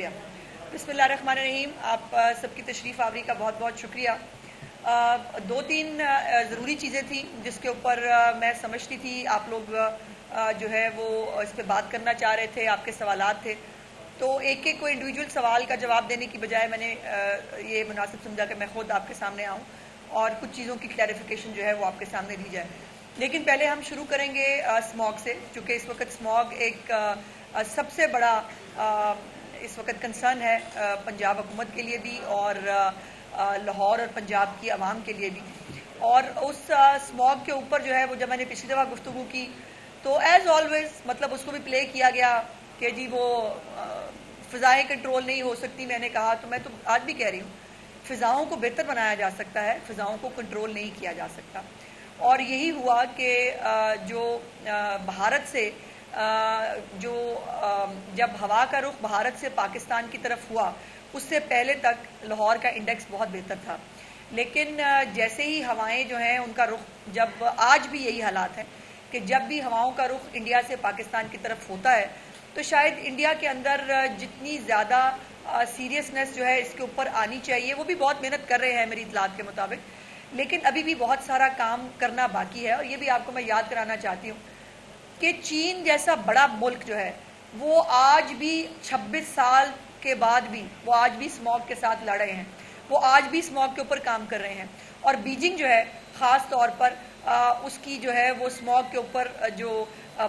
شکریہ. بسم اللہ الرحمن الرحیم. آپ سب کی تشریف آوری کا بہت بہت شکریہ. دو تین ضروری چیزیں تھیں جس کے اوپر میں سمجھتی تھی آپ لوگ جو ہے وہ اس پہ بات کرنا چاہ رہے تھے, آپ کے سوالات تھے, تو ایک ایک کوئی انڈیویجول سوال کا جواب دینے کی بجائے میں نے یہ مناسب سمجھا کہ میں خود آپ کے سامنے آؤں اور کچھ چیزوں کی کلیریفیکیشن جو ہے وہ آپ کے سامنے دی جائے. لیکن پہلے ہم شروع کریں گے اسموگ سے, چونکہ اس وقت اسموگ ایک سب سے بڑا اس وقت کنسرن ہے پنجاب حکومت کے لیے بھی اور لاہور اور پنجاب کی عوام کے لیے بھی. اور اس اسموگ کے اوپر جو ہے وہ جب میں نے پچھلی دفعہ گفتگو کی تو ایز آلویز مطلب اس کو بھی پلے کیا گیا کہ جی وہ فضائیں کنٹرول نہیں ہو سکتی. میں نے کہا تو میں تو آج بھی کہہ رہی ہوں فضاؤں کو بہتر بنایا جا سکتا ہے, فضاؤں کو کنٹرول نہیں کیا جا سکتا. اور یہی ہوا کہ جو بھارت سے جو جب ہوا کا رخ بھارت سے پاکستان کی طرف ہوا اس سے پہلے تک لاہور کا انڈیکس بہت بہتر تھا. لیکن جیسے ہی ہوائیں جو ہیں ان کا رخ, جب آج بھی یہی حالات ہیں کہ جب بھی ہواؤں کا رخ انڈیا سے پاکستان کی طرف ہوتا ہے تو شاید انڈیا کے اندر جتنی زیادہ سیریسنس جو ہے اس کے اوپر آنی چاہیے, وہ بھی بہت محنت کر رہے ہیں میری اطلاعات کے مطابق, لیکن ابھی بھی بہت سارا کام کرنا باقی ہے. اور یہ بھی آپ کو میں یاد کرانا چاہتی ہوں کہ چین جیسا بڑا ملک جو ہے وہ آج بھی 26 سال کے بعد بھی وہ آج بھی اسموگ کے ساتھ لڑ رہے ہیں, وہ آج بھی اسموگ کے اوپر کام کر رہے ہیں. اور بیجنگ جو ہے خاص طور پر اس کی جو ہے وہ اسموگ کے اوپر جو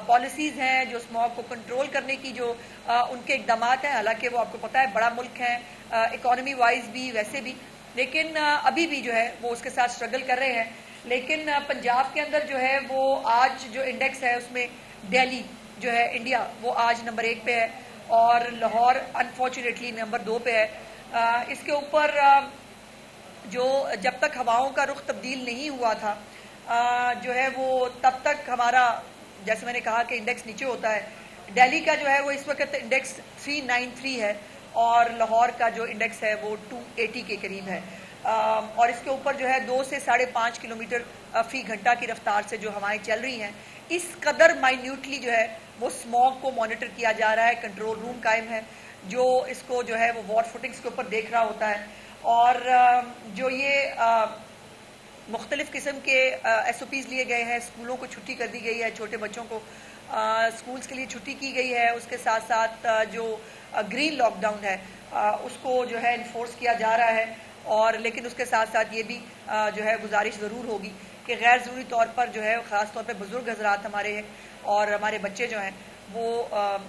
پالیسیز ہیں, جو اسموگ کو کنٹرول کرنے کی جو ان کے اقدامات ہیں, حالانکہ وہ آپ کو پتہ ہے بڑا ملک ہے اکانومی وائز بھی ویسے بھی, لیکن ابھی بھی جو ہے وہ اس کے ساتھ اسٹرگل کر رہے ہیں. لیکن پنجاب کے اندر جو ہے وہ آج جو انڈیکس ہے اس میں دہلی جو ہے انڈیا وہ آج نمبر 1 پہ ہے اور لاہور انفارچونیٹلی نمبر 2 پہ ہے. اس کے اوپر جو جب تک ہواؤں کا رخ تبدیل نہیں ہوا تھا جو ہے وہ تب تک ہمارا جیسے میں نے کہا کہ انڈیکس نیچے ہوتا ہے. دہلی کا جو ہے وہ اس وقت انڈیکس 393 ہے اور لاہور کا جو انڈیکس ہے وہ 280 کے قریب ہے. اور اس کے اوپر جو ہے 2 سے 5.5 کلومیٹر فی گھنٹہ کی رفتار سے جو ہوائیں چل رہی ہیں, اس قدر مائنیوٹلی جو ہے وہ اسموگ کو مانیٹر کیا جا رہا ہے. کنٹرول روم قائم ہے جو اس کو جو ہے وہ وارڈ فوٹنگز کے اوپر دیکھ رہا ہوتا ہے. اور جو یہ مختلف قسم کے ایس او پیز لیے گئے ہیں, اسکولوں کو چھٹی کر دی گئی ہے, چھوٹے بچوں کو اسکولز کے لیے چھٹی کی گئی ہے. اس کے ساتھ ساتھ جو گرین لاک ڈاؤن ہے اس کو جو ہے انفورس کیا جا رہا ہے. اور لیکن اس کے ساتھ ساتھ یہ بھی جو ہے گزارش ضرور ہوگی کہ غیر ضروری طور پر جو ہے خاص طور پہ بزرگ حضرات ہمارے ہیں اور ہمارے بچے جو ہیں وہ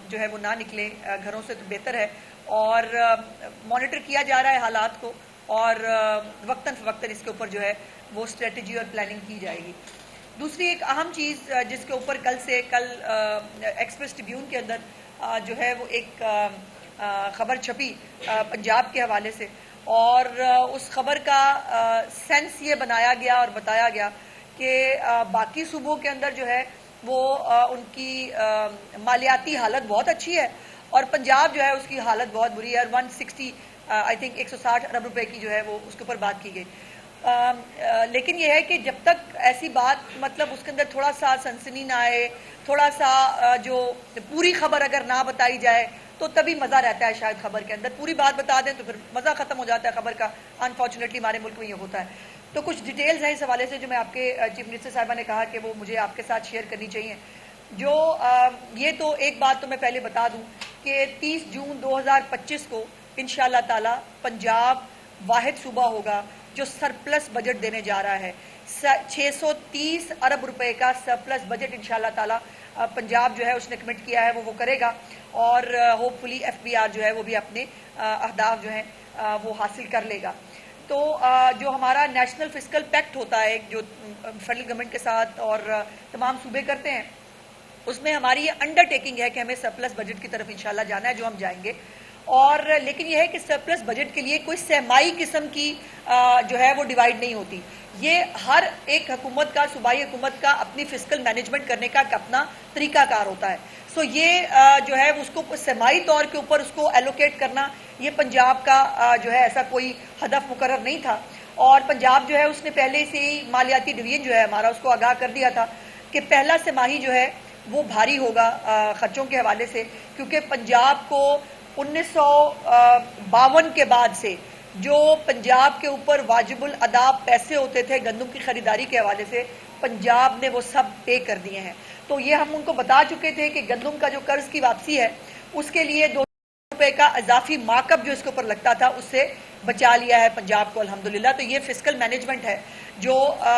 جو ہے وہ نہ نکلیں گھروں سے, تو بہتر ہے. اور مانیٹر کیا جا رہا ہے حالات کو اور وقتاً فوقتاً اس کے اوپر جو ہے وہ اسٹریٹجی اور پلاننگ کی جائے گی. دوسری ایک اہم چیز جس کے اوپر کل ایکسپریس ٹریبیون کے اندر جو ہے وہ ایک خبر چھپی پنجاب کے حوالے سے, اور اس خبر کا سینس یہ بنایا گیا اور بتایا گیا کہ باقی صوبوں کے اندر جو ہے وہ ان کی مالیاتی حالت بہت اچھی ہے اور پنجاب جو ہے اس کی حالت بہت بری ہے. 160 آئی تھنک 160 ارب روپے کی جو ہے وہ اس کے اوپر بات کی گئی. لیکن یہ ہے کہ جب تک ایسی بات مطلب اس کے اندر تھوڑا سا سنسنی نہ آئے, تھوڑا سا جو پوری خبر اگر نہ بتائی جائے تو تبھی مزہ رہتا ہے شاید خبر کے اندر. پوری بات بتا دیں تو پھر مزہ ختم ہو جاتا ہے خبر کا. انفارچونیٹلی ہمارے ملک میں یہ ہوتا ہے. تو کچھ ڈیٹیلز ہیں اس حوالے سے جو میں آپ کے چیف منسٹر صاحبہ نے کہا کہ وہ مجھے آپ کے ساتھ شیئر کرنی چاہیے. جو یہ تو ایک بات تو میں پہلے بتا دوں کہ 30 جون 2025 کو انشاءاللہ تعالی پنجاب واحد صوبہ ہوگا جو سرپلس بجٹ دینے جا رہا ہے. 630 ارب روپے کا سرپلس بجٹ انشاءاللہ تعالی پنجاب جو ہے اس نے کمٹ کیا ہے وہ کرے گا. اور hopefully F B R جو ہے وہ بھی اپنے اہداف جو ہیں وہ حاصل کر لے گا. تو جو ہمارا نیشنل فسکل پیکٹ ہوتا ہے جو فیڈرل گورنمنٹ کے ساتھ اور تمام صوبے کرتے ہیں, اس میں ہماری یہ انڈر ٹیکنگ ہے کہ ہمیں سرپلس بجٹ کی طرف انشاءاللہ جانا ہے, جو ہم جائیں گے. اور لیکن یہ ہے کہ سرپلس بجٹ کے لیے کوئی سہمائی قسم کی جو ہے وہ ڈیوائیڈ نہیں ہوتی. یہ ہر ایک حکومت کا, صوبائی حکومت کا اپنی فسکل مینجمنٹ کرنے کا اپنا طریقہ کار ہوتا ہے. سو یہ جو ہے اس کو سہمائی طور کے اوپر اس کو ایلوکیٹ کرنا یہ پنجاب کا جو ہے ایسا کوئی ہدف مقرر نہیں تھا. اور پنجاب جو ہے اس نے پہلے سے ہی مالیاتی ڈویژن جو ہے ہمارا اس کو آگاہ کر دیا تھا کہ پہلا سہ ماہی جو ہے وہ بھاری ہوگا خرچوں کے حوالے سے, کیونکہ پنجاب کو 1952 کے بعد سے جو پنجاب کے اوپر واجب الادا پیسے ہوتے تھے گندم کی خریداری کے حوالے سے، پنجاب نے وہ سب پے کر دیے ہیں. تو یہ ہم ان کو بتا چکے تھے کہ گندم کا جو قرض کی واپسی ہے اس کے لیے روپے کا اضافی مارک اپ جو اس کے اوپر لگتا تھا اس سے بچا لیا ہے پنجاب کو الحمدللہ. تو یہ فسکل مینجمنٹ ہے جو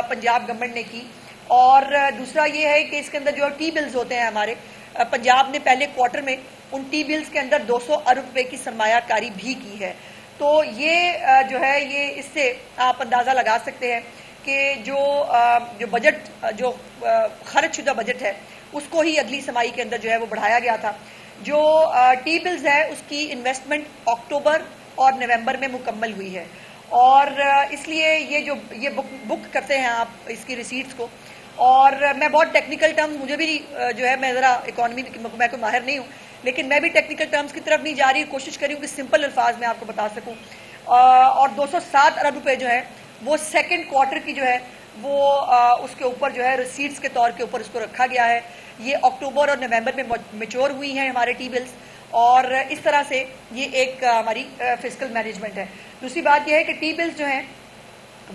پنجاب گورنمنٹ نے کی. اور دوسرا یہ ہے کہ اس کے اندر جو ٹی بلز ہوتے ہیں ہمارے، پنجاب نے پہلے کوارٹر میں ان ٹی بلز کے اندر 200 ارب روپے کی سرمایہ کاری بھی کی ہے. تو یہ جو ہے یہ اس سے آپ اندازہ لگا سکتے ہیں کہ جو بجٹ جو خرچ شدہ بجٹ ہے اس کو ہی اگلی سمائی کے اندر جو ہے وہ بڑھایا گیا تھا. جو ٹی بلز ہے اس کی انویسٹمنٹ اکتوبر اور نومبر میں مکمل ہوئی ہے، اور اس لیے یہ بک کرتے ہیں آپ اس کی ریسیٹس کو. اور میں بہت ٹیکنیکل ٹرمز، مجھے بھی جو ہے میں ذرا اکانومی میں کوئی ماہر نہیں ہوں، لیکن میں بھی ٹیکنیکل ٹرمز کی طرف نہیں جا رہی، کوشش کری ہوں کہ سمپل الفاظ میں آپ کو بتا سکوں. اور 207 ارب روپے جو ہے وہ سیکنڈ کوارٹر کی جو ہے وہ اس کے اوپر جو ہے ریسیٹس کے طور کے اوپر اس کو رکھا گیا ہے. یہ اکتوبر اور نومبر میں میچور ہوئی ہیں ہمارے ٹی بلز، اور اس طرح سے یہ ایک ہماری فسکل مینجمنٹ ہے. دوسری بات یہ ہے کہ ٹی بلز جو ہیں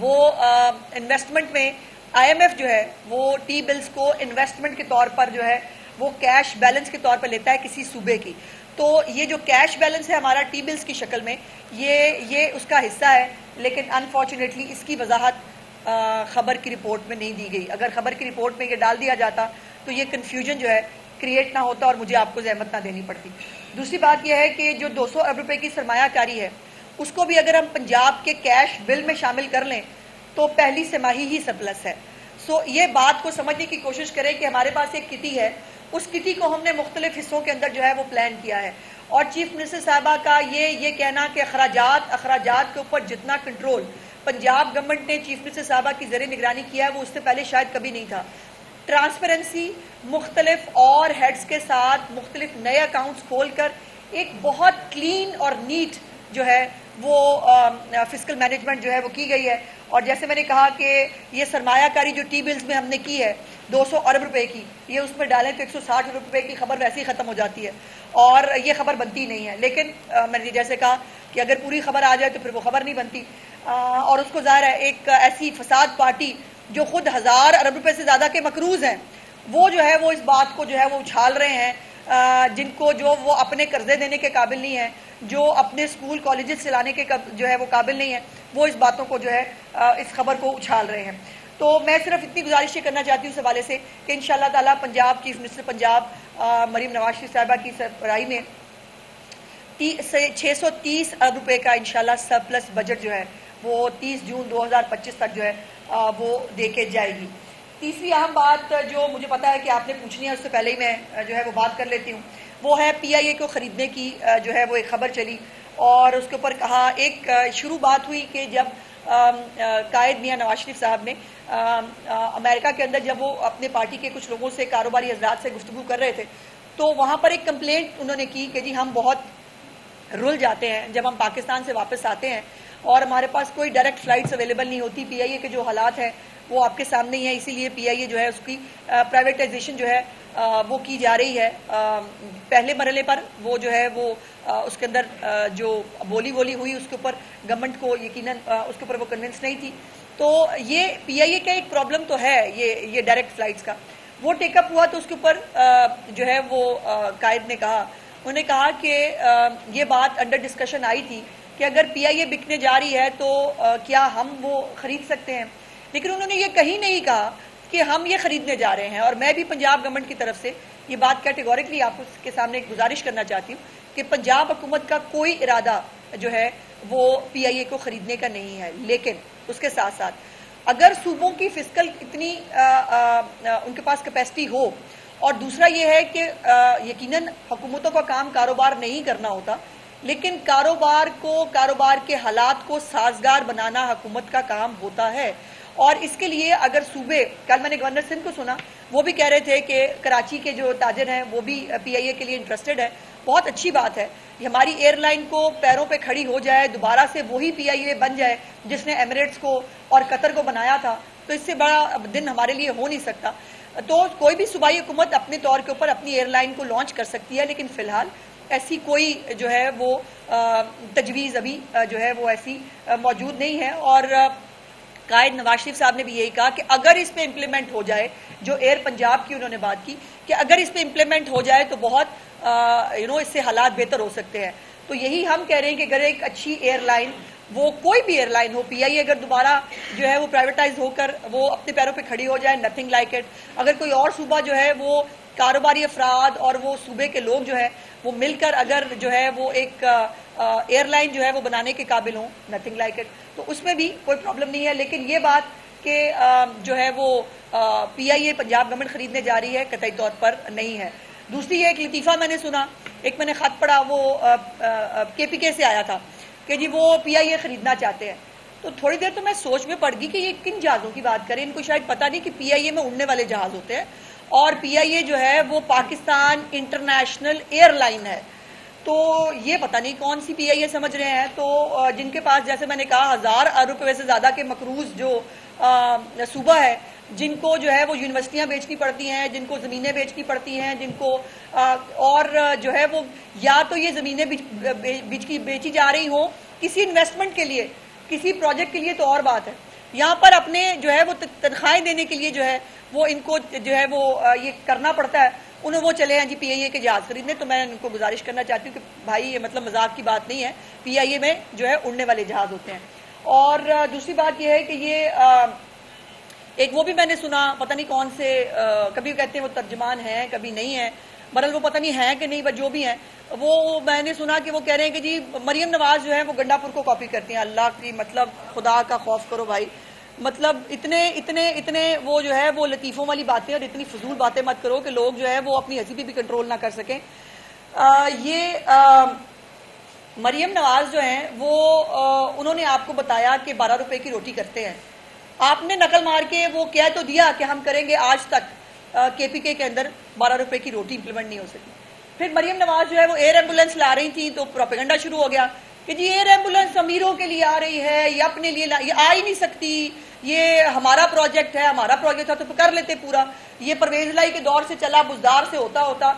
وہ انویسٹمنٹ میں آئی ایم ایف جو ہے وہ ٹی بلز کو انویسٹمنٹ کے طور پر جو ہے وہ کیش بیلنس کے طور پر لیتا ہے کسی صوبے کی. تو یہ جو کیش بیلنس ہے ہمارا ٹی بلز کی شکل میں یہ اس کا حصہ ہے، لیکن انفارچونیٹلی اس کی وضاحت خبر کی رپورٹ میں نہیں دی گئی. اگر خبر کی رپورٹ میں یہ ڈال دیا جاتا تو یہ کنفیوژن جو ہے کریٹ نہ ہوتا اور مجھے آپ کو زحمت نہ دینی پڑتی. دوسری بات یہ ہے کہ جو 200 ارب روپے کی سرمایہ کاری ہے اس کو بھی اگر ہم پنجاب کے کیش بل میں شامل کر لیں تو پہلی سماہی ہی سرپلس ہے. سو یہ بات کو سمجھنے کی کوشش کریں کہ ہمارے پاس ایک کٹی ہے، اس کٹی کو ہم نے مختلف حصوں کے اندر جو ہے وہ پلان کیا ہے. اور چیف منسٹر صاحبہ کا یہ کہنا کہ اخراجات کے اوپر جتنا کنٹرول پنجاب گورنمنٹ نے چیف منسٹر صاحبہ کی زیر نگرانی کیا ہے وہ اس سے پہلے شاید کبھی نہیں تھا. ٹرانسپیرنسی، مختلف اور ہیڈز کے ساتھ مختلف نئے اکاؤنٹس کھول کر ایک بہت کلین اور نیٹ جو ہے وہ فسکل مینجمنٹ جو ہے وہ کی گئی ہے. اور جیسے میں نے کہا کہ یہ سرمایہ کاری جو ٹی بلز میں ہم نے کی ہے 200 ارب روپے کی، یہ اس میں ڈالیں تو 160 ارب روپے کی خبر ویسے ہی ختم ہو جاتی ہے اور یہ خبر بنتی نہیں ہے. لیکن میں نے جیسے کہا کہ اگر پوری خبر آ جائے تو پھر وہ خبر نہیں بنتی، اور اس کو ظاہر ہے ایک ایسی فساد پارٹی جو خود 1000 ارب روپے سے زیادہ کے مقروض ہیں وہ جو ہے وہ اس بات کو جو ہے وہ اچھال رہے ہیں، جن کو جو وہ اپنے قرضے دینے کے قابل نہیں ہیں، جو اپنے اسکول کالجز چلانے کے جو ہے وہ قابل نہیں ہیں، وہ اس باتوں کو جو ہے اس خبر کو اچھال رہے ہیں. تو میں صرف اتنی گزارش کرنا چاہتی ہوں اس حوالے سے کہ انشاءاللہ تعالیٰ پنجاب چیف منسٹر پنجاب مریم نواز شریف صاحبہ کی سربراہی میں 630 ارب روپے کا انشاءاللہ سرپلس بجٹ جو ہے وہ 30 جون 2025 تک جو ہے وہ دے کے جائے گی. تیسری اہم بات جو مجھے پتا ہے کہ آپ نے پوچھنی ہے اس سے پہلے ہی میں جو ہے وہ بات کر لیتی ہوں، وہ ہے پی آئی اے کو خریدنے کی جو ہے وہ ایک خبر چلی، اور اس کے اوپر کہا ایک شروع بات ہوئی کہ جب قائد میاں نواز شریف صاحب نے امریکہ کے اندر جب وہ اپنے پارٹی کے کچھ لوگوں سے کاروباری حضرات سے گفتگو کر رہے تھے تو وہاں پر ایک کمپلینٹ انہوں نے کی کہ جی ہم بہت رل جاتے ہیں جب ہم پاکستان سے واپس آتے ہیں اور ہمارے پاس کوئی ڈائریکٹ فلائٹس اویلیبل نہیں ہوتی. پی آئی اے کے جو حالات ہیں وہ آپ کے سامنے ہی ہیں، اسی لیے پی آئی اے جو ہے اس کی پرائیویٹائزیشن جو ہے وہ کی جا رہی ہے. پہلے مرحلے پر وہ جو ہے وہ اس کے اندر جو بولی ہوئی اس کے اوپر گورنمنٹ کو یقیناً اس کے اوپر وہ کنونس نہیں تھی. تو یہ پی آئی اے کا ایک پرابلم تو ہے یہ ڈائریکٹ فلائٹس کا. وہ ٹیک اپ ہوا تو اس کے اوپر جو ہے وہ قائد نے کہا، انہوں نے کہا کہ یہ بات انڈر ڈسکشن آئی تھی کہ اگر پی آئی اے بکنے جا رہی ہے تو کیا ہم وہ خرید سکتے ہیں، لیکن انہوں نے یہ کہیں نہیں کہا کہ ہم یہ خریدنے جا رہے ہیں. اور میں بھی پنجاب گورنمنٹ کی طرف سے یہ بات کیٹیگوریکلی آپ کے سامنے ایک گزارش کرنا چاہتی ہوں کہ پنجاب حکومت کا کوئی ارادہ جو ہے وہ پی آئی اے کو خریدنے کا نہیں ہے. لیکن اس کے ساتھ ساتھ اگر صوبوں کی فسکل اتنی ان کے پاس کیپیسٹی ہو، اور دوسرا یہ ہے کہ یقیناً حکومتوں کا کام کاروبار نہیں کرنا ہوتا، لیکن کاروبار کے حالات کو سازگار بنانا حکومت کا کام ہوتا ہے. اور اس کے لیے اگر صوبے، کل میں نے گورنر سندھ کو سنا وہ بھی کہہ رہے تھے کہ کراچی کے جو تاجر ہیں وہ بھی پی آئی اے کے لیے انٹرسٹڈ ہے. بہت اچھی بات ہے، ہماری ایئر لائن کو پیروں پہ کھڑی ہو جائے، دوبارہ سے وہی پی آئی اے بن جائے جس نے ایمریٹس کو اور قطر کو بنایا تھا، تو اس سے بڑا دن ہمارے لیے ہو نہیں سکتا. تو کوئی بھی صوبائی حکومت اپنے طور کے اوپر اپنی ایئر لائن کو لانچ کر سکتی ہے، لیکن فی الحال ایسی کوئی جو ہے وہ تجویز ابھی جو ہے وہ ایسی موجود نہیں ہے. اور قائد نواز شریف صاحب نے بھی یہی کہا کہ اگر اس پہ امپلیمنٹ ہو جائے, جو ایئر پنجاب کی انہوں نے بات کی کہ اگر اس پہ امپلیمنٹ ہو جائے تو بہت اس سے حالات بہتر ہو سکتے ہیں. تو یہی ہم کہہ رہے ہیں کہ اگر ایک اچھی ایئر لائن, وہ کوئی بھی ایئر لائن ہو, پی آئی اے اگر دوبارہ جو ہے وہ پرائیویٹائز ہو کر وہ اپنے پیروں پہ کھڑی ہو جائے, نتھنگ لائک اٹ. اگر کوئی اور صوبہ جو ہے وہ کاروباری افراد اور وہ صوبے کے لوگ جو ہے وہ مل کر اگر جو ہے وہ ایک ایئر لائن جو ہے وہ بنانے کے قابل ہوں, نتھنگ لائک اٹ, تو اس میں بھی کوئی پرابلم نہیں ہے. لیکن یہ بات کہ جو ہے وہ پی آئی اے پنجاب گورنمنٹ خریدنے جا رہی ہے, قطعی طور پر نہیں ہے. دوسری یہ ایک لطیفہ میں نے سنا, ایک میں نے خط پڑھا, وہ کے پی کے سے آیا تھا کہ جی وہ پی آئی اے خریدنا چاہتے ہیں. تو تھوڑی دیر تو میں سوچ میں پڑ گئی کہ یہ کن جہازوں کی بات کریں. ان کو شاید پتہ نہیں کہ پی آئی اے میں اڑنے والے جہاز ہوتے ہیں, اور پی آئی اے جو ہے وہ پاکستان انٹرنیشنل ایئر لائن ہے. تو یہ پتہ نہیں کون سی پی آئی اے سمجھ رہے ہیں. تو جن کے پاس, جیسے میں نے کہا, 1000 ارب روپے سے زیادہ کے مقروض جو صوبہ ہے, جن کو جو ہے وہ یونیورسٹیاں بیچنی پڑتی ہیں, جن کو زمینیں بیچنی پڑتی ہیں, جن کو اور جو ہے وہ یا تو یہ زمینیں بیچی جا رہی ہوں کسی انویسٹمنٹ کے لیے, کسی پروجیکٹ کے لیے, تو اور بات ہے. یہاں پر اپنے جو ہے وہ تنخواہیں دینے کے لیے جو ہے وہ ان کو جو ہے وہ یہ کرنا پڑتا ہے. انہیں وہ چلے ہیں جی پی آئی اے کے جہاز خریدنے. تو میں ان کو گزارش کرنا چاہتی ہوں کہ بھائی یہ مطلب مذاق کی بات نہیں ہے, پی آئی اے میں جو ہے اڑنے والے جہاز ہوتے ہیں. اور دوسری بات یہ ہے کہ یہ ایک وہ بھی میں نے سنا, پتہ نہیں کون سے, کبھی کہتے ہیں وہ ترجمان ہیں, کبھی نہیں ہے, بہرحال وہ پتہ نہیں ہیں کہ نہیں, جو بھی ہیں, وہ میں نے سنا کہ وہ کہہ رہے ہیں کہ جی مریم نواز جو ہے وہ گنڈا پور کو کاپی کرتی ہیں. اللہ کی مطلب خدا کا خوف کرو بھائی, مطلب اتنے وہ جو ہے وہ لطیفوں والی باتیں اور اتنی فضول باتیں مت کرو کہ لوگ جو ہے وہ اپنی ہنسی پہ بھی کنٹرول نہ کر سکیں. یہ مریم نواز جو ہیں وہ انہوں نے آپ کو بتایا کہ 12 روپے کی روٹی کرتے ہیں. آپ نے نقل مار کے وہ کہہ تو دیا کہ ہم کریں گے, آج تک کے پی کے اندر 12 روپے کی روٹی امپلیمنٹ نہیں ہو سکی. پھر مریم نواز جو ہے وہ ایئر ایمبولینس لا رہی تھی تو پروپیگنڈا شروع ہو گیا کہ جی ایئر ایمبولینس امیروں کے لیے آ رہی ہے, یہ اپنے لیے یہ آ ہی نہیں سکتی, یہ ہمارا پروجیکٹ ہے, ہمارا پروجیکٹ ہے تو کر لیتے پورا. یہ پرویز لائی کے دور سے چلا, بزدار سے ہوتا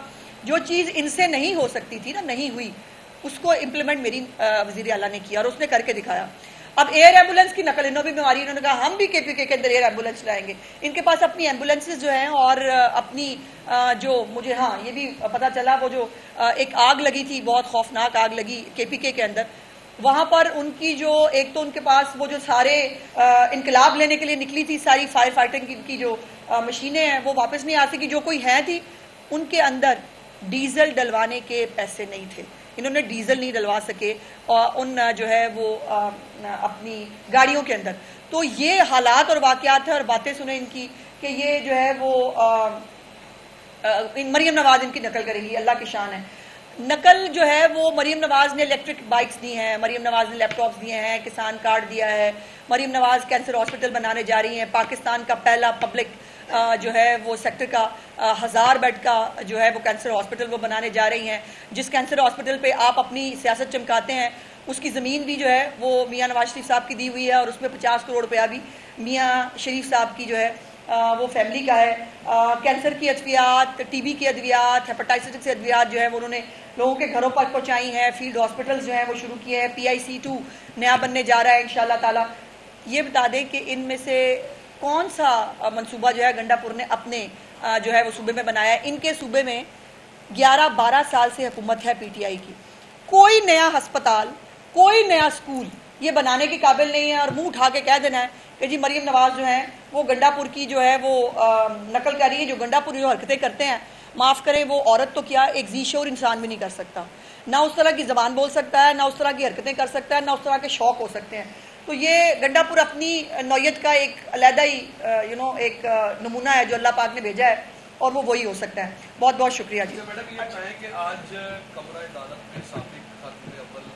جو چیز ان سے نہیں ہو سکتی تھی نا, نہیں ہوئی, اس کو امپلیمنٹ میری وزیر اعلیٰ نے کیا اور اس نے کر کے دکھایا. اب ایئر ایمبولینس کی نقل انہوں بھی بیماری, انہوں نے کہا ہم بھی کے پی کے اندر ایئر ایمبولینس لائیں گے. ان کے پاس اپنی ایمبولینسز جو ہیں اور اپنی جو مجھے ہاں یہ بھی پتا چلا, وہ جو ایک آگ لگی تھی, بہت خوفناک آگ لگی کے پی کے اندر, وہاں پر ان کی جو ایک تو ان کے پاس وہ جو سارے انقلاب لینے کے لیے نکلی تھی ساری فائر فائٹنگ کی جو مشینیں ہیں وہ واپس نہیں آ سکی. جو کوئی ہیں تھی ان کے اندر ڈیزل ڈلوانے کے پیسے نہیں تھے, انہوں نے ڈیزل نہیں ڈلوا سکے ان جو ہے وہ اپنی گاڑیوں کے اندر. تو یہ حالات اور واقعات ہیں اور باتیں سنیں ان کی کہ یہ جو ہے وہ مریم نواز ان کی نقل کرے گی, اللہ کی شان ہے. نقل جو ہے وہ مریم نواز نے الیکٹرک بائکس دی ہیں, مریم نواز نے لیپ ٹاپس دیے ہیں, کسان کارڈ دیا ہے, مریم نواز کینسر ہاسپٹل بنانے جا رہی ہیں, پاکستان کا پہلا پبلک جو ہے وہ سیکٹر کا 1000 بیڈ کا جو ہے وہ کینسر ہاسپٹل وہ بنانے جا رہی ہیں. جس کینسر ہاسپٹل پہ آپ اپنی سیاست چمکاتے ہیں اس کی زمین بھی جو ہے وہ میاں نواز شریف صاحب کی دی ہوئی ہے, اور اس میں 50 کروڑ روپیہ بھی میاں شریف صاحب کی جو ہے وہ فیملی کا ہے. کینسر کی ادویات, ٹی بی کی ادویات, ہیپاٹائٹس کی ادویات جو ہے وہ انہوں نے لوگوں کے گھروں پر پہنچائی ہیں. فیلڈ ہاسپٹلز جو ہیں وہ شروع کیے ہیں, PIC2 نیا بننے جا رہا ہے انشاءاللہ تعالی. یہ بتا دیں کہ ان میں سے کون سا منصوبہ جو ہے گنڈا پور نے اپنے جو ہے وہ صوبے میں بنایا ہے. ان کے صوبے میں 11-12 سال سے حکومت ہے پی ٹی آئی کی, کوئی نیا ہسپتال, کوئی نیا اسکول یہ بنانے کے قابل نہیں ہے. اور منہ اٹھا کے کہہ دینا ہے کہ جی مریم نواز جو ہیں وہ گنڈا پور کی جو ہے وہ نقل کر رہی ہے. جو گنڈا پور جو حرکتیں کرتے ہیں, معاف کریں, وہ عورت تو کیا ایک ذی شعور انسان بھی نہیں کر سکتا, نہ اس طرح کی زبان بول سکتا ہے, نہ اس طرح کی حرکتیں کر سکتا ہے, نہ اس طرح کے شوق ہو سکتے ہیں. تو یہ گنڈا پور اپنی نوعیت کا ایک علیحدہ ہی ایک نمونہ ہے جو اللہ پاک نے بھیجا ہے, اور وہ وہی ہو سکتا ہے. بہت بہت شکریہ جی. میڈم یہ کہیں کہ آج کمرہ عدالت میں سابق خاتون اول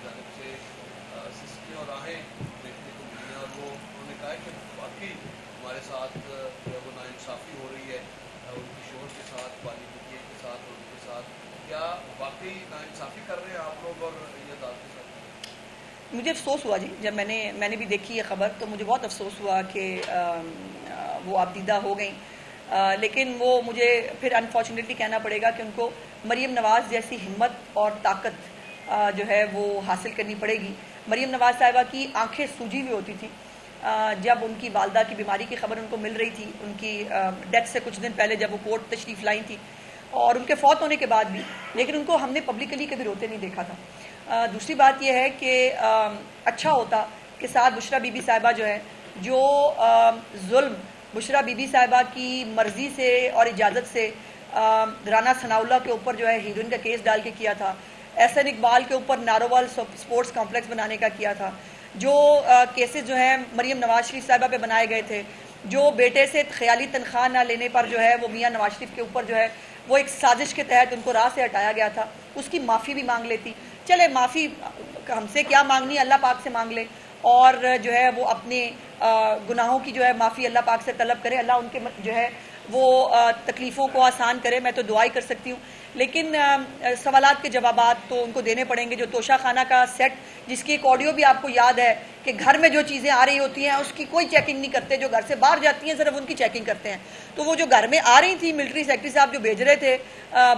جانب سے سسٹیں اور راہیں دیکھنے کو ملی ہیں, اور وہ انہوں نے کہا کہ واقعی ہمارے ساتھ وہ ناانصافی ہو رہی ہے ان کی شوہر کے ساتھ, والی بکیے کے ساتھ اور ان کے ساتھ. کیا واقعی ناانصافی کر رہے ہیں آپ لوگ اور یہ عدالت کے ساتھ؟ مجھے افسوس ہوا جی, جب میں نے بھی دیکھی یہ خبر تو مجھے بہت افسوس ہوا کہ وہ آپ دیدہ ہو گئیں. لیکن وہ مجھے پھر انفارچونیٹلی کہنا پڑے گا کہ ان کو مریم نواز جیسی ہمت اور طاقت جو ہے وہ حاصل کرنی پڑے گی. مریم نواز صاحبہ کی آنکھیں سوجی ہوئی ہوتی تھی جب ان کی والدہ کی بیماری کی خبر ان کو مل رہی تھی, ان کی ڈیتھ سے کچھ دن پہلے جب وہ کورٹ تشریف لائی تھی, اور ان کے فوت ہونے کے بعد بھی, لیکن ان کو ہم نے پبلکلی کبھی روتے نہیں دیکھا تھا. دوسری بات یہ ہے کہ اچھا ہوتا کہ ساتھ بشرا بی بی صاحبہ جو ہے, جو ظلم بشرا بی بی صاحبہ کی مرضی سے اور اجازت سے رانا ثناءاللہ کے اوپر جو ہے ہیروئن کا کیس ڈال کے کیا تھا, احسن اقبال کے اوپر ناروال سپورٹس کمپلیکس بنانے کا کیا تھا, جو کیسز جو ہیں مریم نواز شریف صاحبہ پہ بنائے گئے تھے, جو بیٹے سے خیالی تنخواہ نہ لینے پر جو ہے وہ میاں نواز شریف کے اوپر جو ہے وہ ایک سازش کے تحت ان کو راہ سے ہٹایا گیا تھا, اس کی معافی بھی مانگ لیتی. چلے معافی ہم سے کیا مانگنی, اللہ پاک سے مانگ لے, اور جو ہے وہ اپنے گناہوں کی جو ہے معافی اللہ پاک سے طلب کرے, اللہ ان کے جو ہے وہ تکلیفوں کو آسان کرے. میں تو دعا ہی کر سکتی ہوں, لیکن سوالات کے جوابات تو ان کو دینے پڑیں گے. جو توشہ خانہ کا سیٹ, جس کی ایک آڈیو بھی آپ کو یاد ہے کہ گھر میں جو چیزیں آ رہی ہوتی ہیں اس کی کوئی چیکنگ نہیں کرتے, جو گھر سے باہر جاتی ہیں صرف ان کی چیکنگ کرتے ہیں. تو وہ جو گھر میں آ رہی تھی ملٹری سیکرٹری صاحب جو بھیج رہے تھے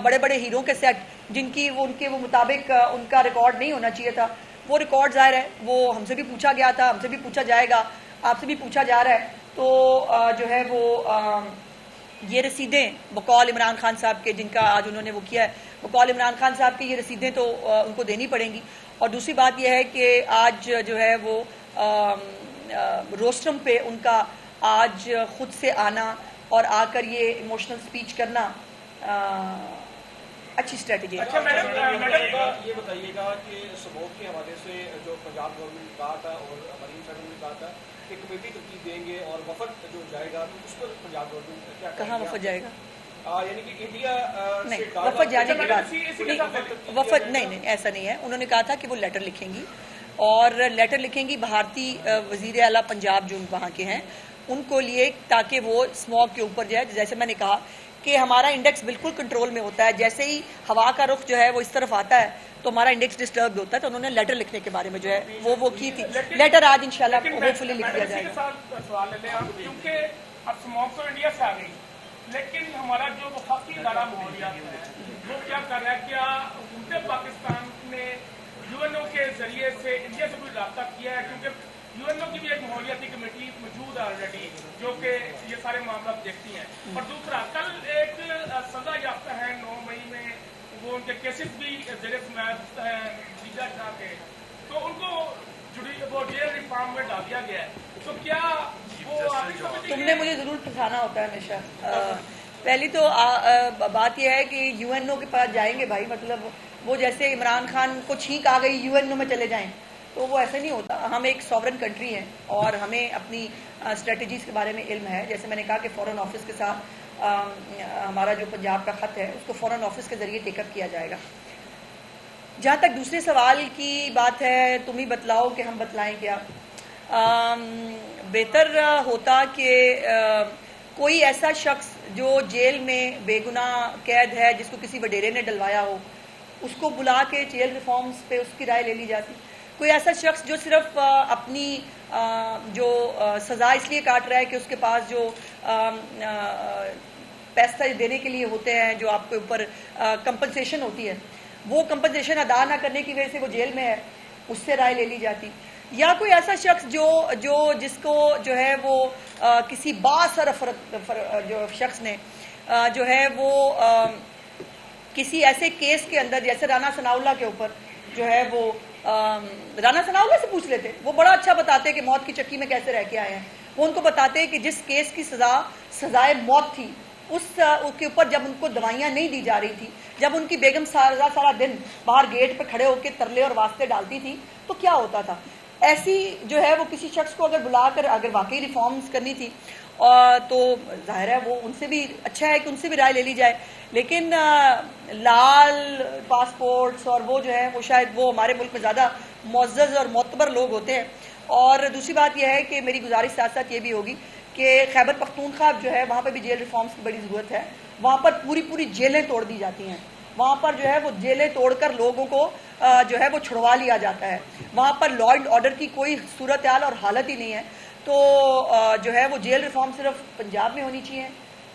بڑے بڑے ہیروں کے سیٹ, جن کی وہ ان کے وہ مطابق ان کا ریکارڈ نہیں ہونا چاہیے تھا, وہ ریکارڈ ظاہر ہے وہ ہم سے بھی پوچھا گیا تھا, ہم سے بھی پوچھا جائے گا, آپ سے بھی پوچھا جا رہا ہے. تو جو ہے وہ یہ رسیدیں بقول عمران خان صاحب کے, جن کا آج انہوں نے وہ کیا ہے, بقول عمران خان صاحب کی یہ رسیدیں تو ان کو دینی پڑیں گی. اور دوسری بات یہ ہے کہ آج جو ہے وہ روسٹرم پہ ان کا آج خود سے آنا اور آ کر یہ ایموشنل سپیچ کرنا اچھی اسٹریٹجی ہے. اچھا میڈم یہ بتائیے گا کہ سبوت کے حوالے سے جو پنجاب گورنمنٹ نے کہا تھا اور مریم صاحب نے کہا تھا کہ کمیٹی ترتیب دیں گے اور وفد جو جائے گا تو اس پر پنجاب گورنمنٹ کیا کہاں وفد جائے گا؟ یعنی کہ انڈیا نہیں, وفد جانے کے بعد وفد نہیں, ایسا نہیں ہے. انہوں نے کہا تھا کہ وہ لیٹر لکھیں گی, اور لیٹر لکھیں گی بھارتی وزیر اعلیٰ پنجاب جو وہاں کے ہیں ان کو لیے, تاکہ وہ اسموگ کے اوپر جائے. جیسے میں نے کہا کہ ہمارا انڈیکس بالکل کنٹرول میں ہوتا ہے, جیسے ہی ہوا کا رخ جو ہے وہ اس طرف آتا ہے تو ہمارا انڈیکس ڈسٹرب ہوتا ہے. تو انہوں نے لیٹر لکھنے کے بارے میں جو ہے وہ کی تھی. لیٹر آج انشاءاللہ ہوپ فلی لکھ دیا جائے گا. سوال لے لیں آپ, کیونکہ اب اسموگ تو انڈیا سے آ گئی, لیکن ہمارا جو وفاقی ادارہ ماحولیات ہے وہ کیا کر رہا ہے؟ کیا حکومت پاکستان نے UNO کے ذریعے سے انڈیا سے کوئی رابطہ کیا ہے؟ کیونکہ UNO کی بھی ایک ماحولیاتی کمیٹی موجود ہے آلریڈی جو کہ یہ سارے معاملات دیکھتی ہیں. اور دوسرا, کل ایک سزا یافتہ ہے 9 مئی میں, وہ ان کے کیسز بھی زیر سماعت ہیں جیجا شاہ کے, تو ان کو وہ جیل ریفارم میں ڈال دیا گیا ہے. تو کیا تم نے مجھے ضرور پھنسانا ہوتا ہے ہمیشہ. پہلی تو بات یہ ہے کہ UNO کے پاس جائیں گے بھائی, مطلب وہ جیسے عمران خان کو چھینک آ گئی UNO میں چلے جائیں, تو وہ ایسے نہیں ہوتا. ہم ایک سوورن کنٹری ہیں اور ہمیں اپنی اسٹریٹجیز کے بارے میں علم ہے. جیسے میں نے کہا کہ فورن آفس کے ساتھ ہمارا جو پنجاب کا خط ہے اس کو فورن آفس کے ذریعے ٹیک اپ کیا جائے گا. جہاں تک دوسرے سوال کی بات ہے, تم ہی بتلاؤ کہ ہم بتلائیں کیا. بہتر ہوتا کہ کوئی ایسا شخص جو جیل میں بے گناہ قید ہے, جس کو کسی وڈیرے نے ڈلوایا ہو, اس کو بلا کے جیل ریفارمز پہ اس کی رائے لے لی جاتی. کوئی ایسا شخص جو صرف اپنی جو سزا اس لیے کاٹ رہا ہے کہ اس کے پاس جو پیسہ دینے کے لیے ہوتے ہیں, جو آپ کے اوپر کمپنسیشن ہوتی ہے, وہ کمپنسیشن ادا نہ کرنے کی وجہ سے وہ جیل میں ہے, اس سے رائے لے لی جاتی. یا کوئی ایسا شخص جو جس کو جو ہے وہ کسی بااثر جو شخص نے جو ہے وہ کسی ایسے کیس کے اندر, جیسے رانا ثناءاللہ کے اوپر جو ہے وہ رانا ثناءاللہ سے پوچھ لیتے, وہ بڑا اچھا بتاتے کہ موت کی چکی میں کیسے رہ کے آئے ہیں. وہ ان کو بتاتے کہ جس کیس کی سزائے موت تھی, اس کے اوپر جب ان کو دوائیاں نہیں دی جا رہی تھی, جب ان کی بیگم سارا دن باہر گیٹ پہ کھڑے ہو کے ترلے اور واسطے ڈالتی تھی, تو کیا ہوتا تھا. ایسی جو ہے وہ کسی شخص کو اگر بلا کر اگر واقعی ریفارمز کرنی تھی تو ظاہر ہے وہ ان سے بھی اچھا ہے کہ ان سے بھی رائے لے لی جائے. لیکن لال پاسپورٹس اور وہ جو ہے وہ شاید وہ ہمارے ملک میں زیادہ معزز اور معتبر لوگ ہوتے ہیں. اور دوسری بات یہ ہے کہ میری گزارش ساتھ ساتھ یہ بھی ہوگی کہ خیبر پختونخوا جو ہے وہاں پہ بھی جیل ریفارمز کی بڑی ضرورت ہے. وہاں پر پوری جیلیں توڑ دی جاتی ہیں, وہاں پر جو ہے وہ جیلیں توڑ کر لوگوں کو جو ہے وہ چھڑوا لیا جاتا ہے. وہاں پر لا اینڈ آرڈر کی کوئی صورتحال اور حالت ہی نہیں ہے. تو جو ہے وہ جیل ریفارم صرف پنجاب میں ہونی چاہیے,